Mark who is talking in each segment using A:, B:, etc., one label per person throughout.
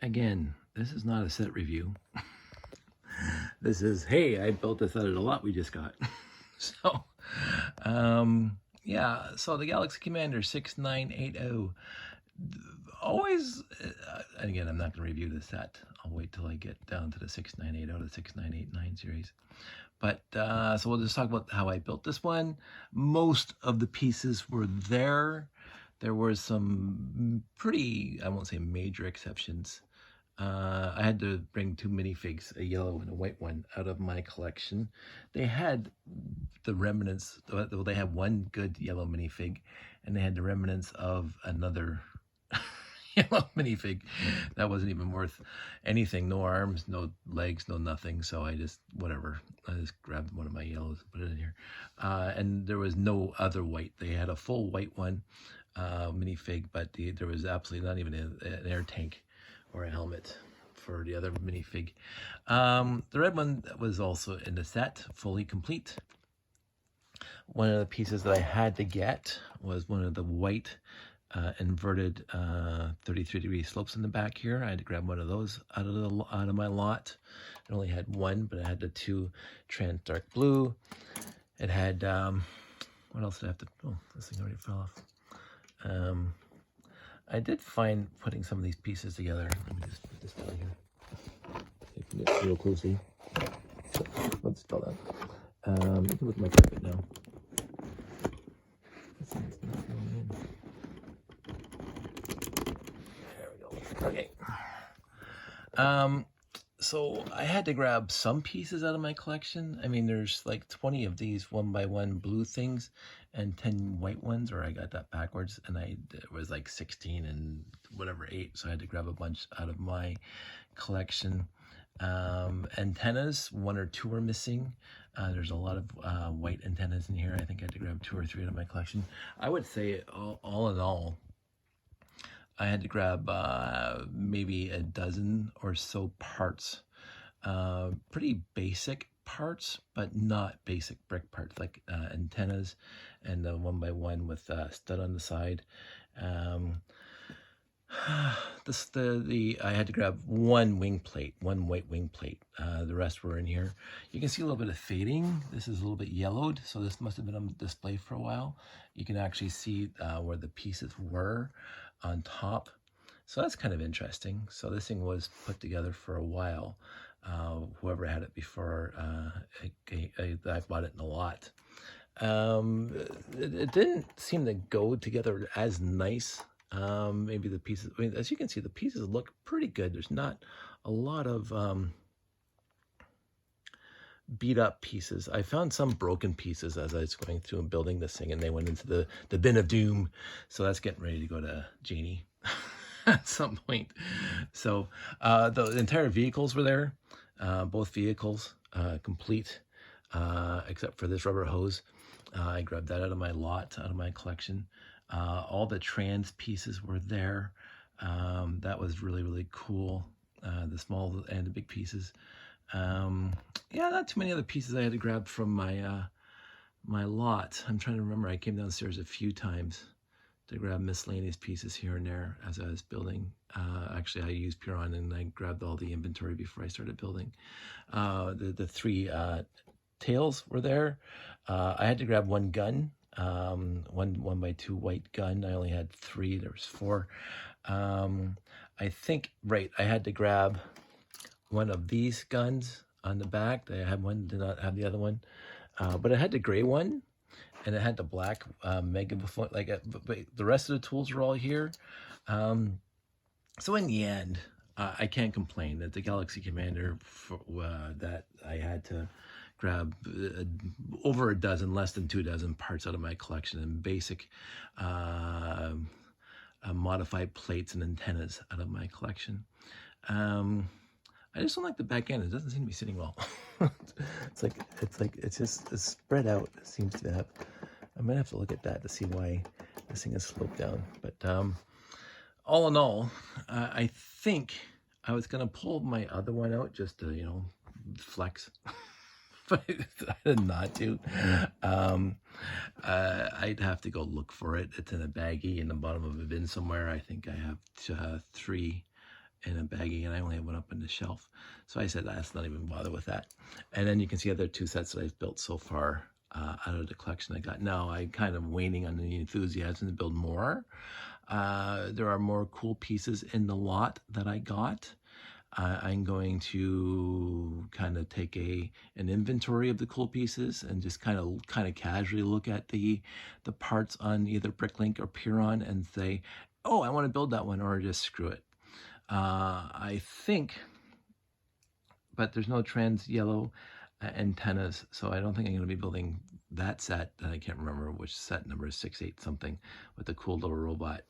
A: Again, this is not a set review. This is, hey, I built this out of a lot we just got. So, yeah, so the Galaxy Commander 6980. Always, and again, I'm not going to review the set. I'll wait till I get down to the 6980 to 6989 series. But, so we'll just talk about how I built this one. Most of the pieces were there. There were some pretty, I won't say major exceptions. I had to bring two minifigs, a yellow and a white one, out of my collection. They had the remnants, well, they had one good yellow minifig, and they had the remnants of another yellow minifig that wasn't even worth anything. No arms, no legs, no nothing. So I just, whatever, I just grabbed one of my yellows and put it in here. And there was no other white. They had a full white one, minifig, but there was absolutely not even an air tank or a helmet for the other minifig. The red one was also in the set, fully complete. One of the pieces that I had to get was one of the white inverted 33-degree slopes in the back here. I had to grab one of those out of my lot. I only had one, but I had the two trans dark blue. It had, what else did I have to, oh, this thing already fell off. I did find putting some of these pieces together. Let me just put this down here. You can get real closely. Let's spell that. You can look at my carpet now. This thing's not going in. There we go. Okay. So I had to grab some pieces out of my collection. I mean, there's like 20 of these 1x1 blue things and 10 white ones, or I got that backwards, and it was like 16 and whatever 8, so I had to grab a bunch out of my collection. Antennas, 1 or 2 are missing. There's a lot of white antennas in here. I think I had to grab 2 or 3 out of my collection. I would say all in all, I had to grab maybe a dozen or so parts. Pretty basic parts, but not basic brick parts, like antennas and the 1x1 with stud on the side. I had to grab one wing plate, one white wing plate. The rest were in here. You can see a little bit of fading. This is a little bit yellowed, so this must have been on display for a while. You can actually see where the pieces were on top. So that's kind of interesting. So this thing was put together for a while. Whoever had it before, I bought it in a lot. It didn't seem to go together as nice. Maybe the pieces, I mean, as you can see, the pieces look pretty good. There's not a lot of beat up pieces. I found some broken pieces as I was going through and building this thing, and they went into the bin of doom. So that's getting ready to go to Janie at some point. So the entire vehicles were there, both vehicles complete, except for this rubber hose. I grabbed that out of my lot, out of my collection. All the trans pieces were there. That was really, really cool. The small and the big pieces. Yeah, not too many other pieces I had to grab from my my lot. I'm trying to remember. I came downstairs a few times to grab miscellaneous pieces here and there as I was building. Actually, I used Puron and I grabbed all the inventory before I started building. The 3 tails were there. I had to grab one gun. 1x2 white gun. I only had 3. There was 4. I think, right, I had to grab one of these guns on the back. I had one, did not have the other one. But I had the gray one, and it had the black mega before, like, but the rest of the tools were all here. So in the end, I can't complain that the Galaxy Commander that I had to grab over a dozen, less than 2 dozen parts out of my collection, and basic modified plates and antennas out of my collection. I just don't like the back end. It doesn't seem to be sitting well. it's just spread out. It seems to have. I might have to look at that to see why this thing is sloped down. But all in all, I think I was gonna pull my other one out just to, you know, flex. But I did not to. I'd have to go look for it. It's in a baggie in the bottom of a bin somewhere. I think I have 3 in a baggie, and I only have one up on the shelf. So I said, let's not even bother with that. And then you can see other 2 sets that I've built so far out of the collection I got. Now I'm kind of waning on the enthusiasm to build more. There are more cool pieces in the lot that I got. I'm going to kind of take an inventory of the cool pieces and just kind of casually look at the parts on either Bricklink or Puron and say, oh, I want to build that one, or just screw it. I think, but there's no trans yellow antennas, so I don't think I'm going to be building that set. I can't remember which set number is 6-8 something with the cool little robot.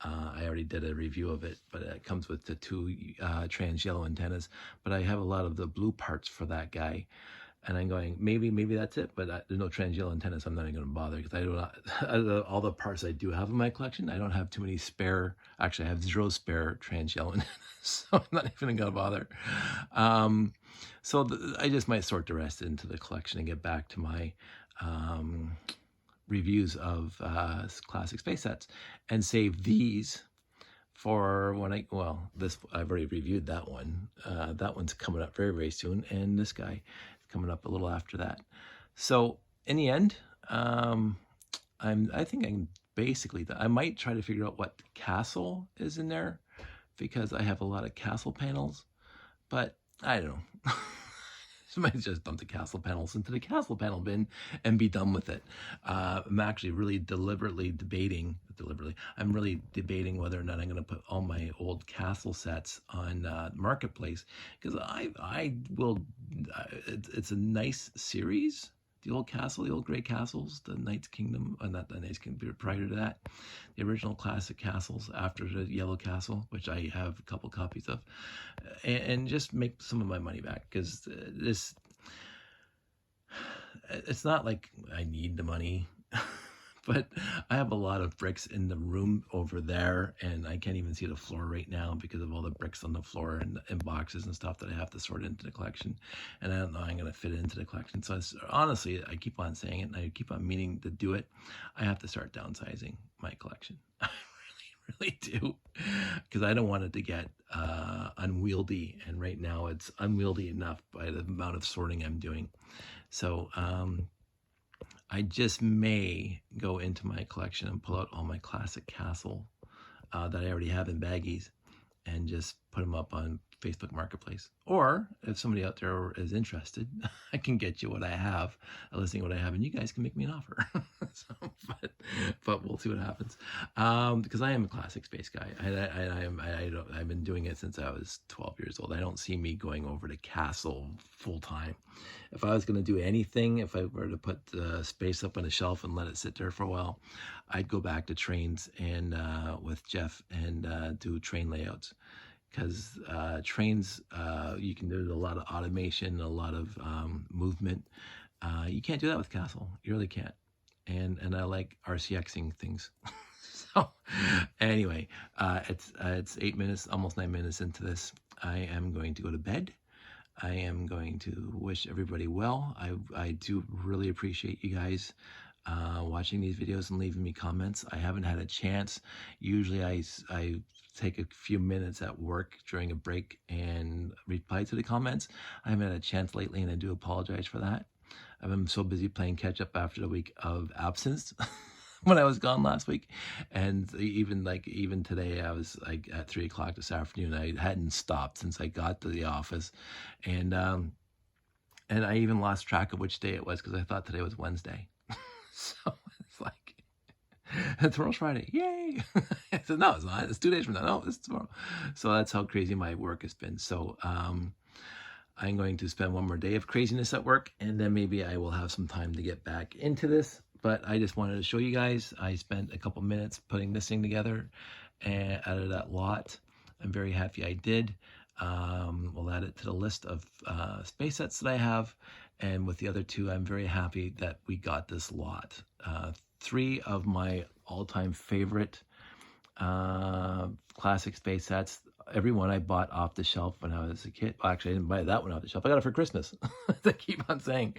A: I already did a review of it, but it comes with the 2 trans yellow antennas. But I have a lot of the blue parts for that guy, and I'm going, maybe that's it. But there's no trans yellow antennas. So I'm not even going to bother, because I don't. All the parts I do have in my collection, I don't have too many spare. Actually, I have 0 spare trans yellow antennas, so I'm not even going to bother. So I just might sort the rest into the collection and get back to my reviews of classic space sets, and save these for when I've already reviewed that one. That one's coming up very, very soon, and this guy is coming up a little after that. So in the end, I think I'm basically, I might try to figure out what castle is in there, because I have a lot of castle panels, but I don't know. Somebody just dump the castle panels into the castle panel bin and be done with it. I'm actually really I'm really debating whether or not I'm going to put all my old castle sets on Marketplace, because I will. It's a nice series. The old castle, the old Grey Castles, the Knight's Kingdom, not the Knight's Kingdom, prior to that, the original classic castles after the Yellow Castle, which I have a couple copies of, and just make some of my money back, because it's not like I need the money. But I have a lot of bricks in the room over there, and I can't even see the floor right now because of all the bricks on the floor and boxes and stuff that I have to sort into the collection. And I don't know how I'm going to fit it into the collection. So honestly, I keep on saying it, and I keep on meaning to do it. I have to start downsizing my collection. I really do, because I don't want it to get unwieldy. And right now it's unwieldy enough by the amount of sorting I'm doing. So, I just may go into my collection and pull out all my classic castle that I already have in baggies, and just put them up on Facebook Marketplace. Or if somebody out there is interested, I can get you what I have, a listing of what I have, and you guys can make me an offer. But we'll see what happens. Because I am a classic space guy. I've been doing it since I was 12 years old. I don't see me going over to castle full time. If I was going to do anything, if I were to put the space up on a shelf and let it sit there for a while, I'd go back to trains and with Jeff and do train layouts. Because trains, you can do a lot of automation, a lot of movement. You can't do that with castle. You really can't. And I like RCXing things. So anyway, it's 8 minutes, almost 9 minutes into this. I am going to go to bed. I am going to wish everybody well. I do really appreciate you guys watching these videos and leaving me comments. I haven't had a chance. Usually I take a few minutes at work during a break and reply to the comments. I haven't had a chance lately, and I do apologize for that. I've been so busy playing catch up after the week of absence when I was gone last week. And even today, I was like at 3 o'clock this afternoon. I hadn't stopped since I got to the office. And I even lost track of which day it was, because I thought today was Wednesday. So it's like, tomorrow's Friday, yay! I said, no, it's not. It's 2 days from now. No, it's tomorrow. So that's how crazy my work has been. So I'm going to spend one more day of craziness at work, and then maybe I will have some time to get back into this. But I just wanted to show you guys. I spent a couple minutes putting this thing together and out of that lot. I'm very happy I did. We'll add it to the list of space sets that I have. And with the other 2, I'm very happy that we got this lot. 3 of my all-time favorite classic space sets every one I bought off the shelf when I was a kid. Well, actually, I didn't buy that one off the shelf. I got it for Christmas. I keep on saying.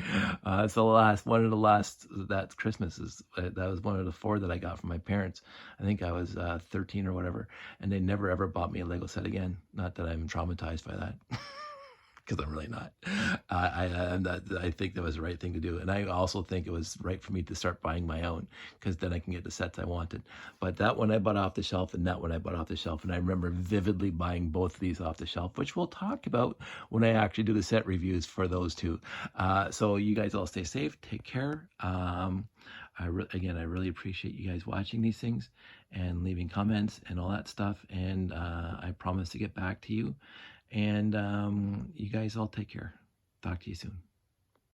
A: It's the last one of the last that Christmas is that was one of the 4 that I got from my parents. I think I was 13 or whatever, and they never ever bought me a Lego set again. Not that I'm traumatized by that. Because I'm really not. I think that was the right thing to do. And I also think it was right for me to start buying my own, because then I can get the sets I wanted. But that one I bought off the shelf, and that one I bought off the shelf. And I remember vividly buying both of these off the shelf, which we'll talk about when I actually do the set reviews for those 2. So you guys all stay safe. Take care. Again, I really appreciate you guys watching these things and leaving comments and all that stuff. And I promise to get back to you. And you guys all take care. Talk to you soon.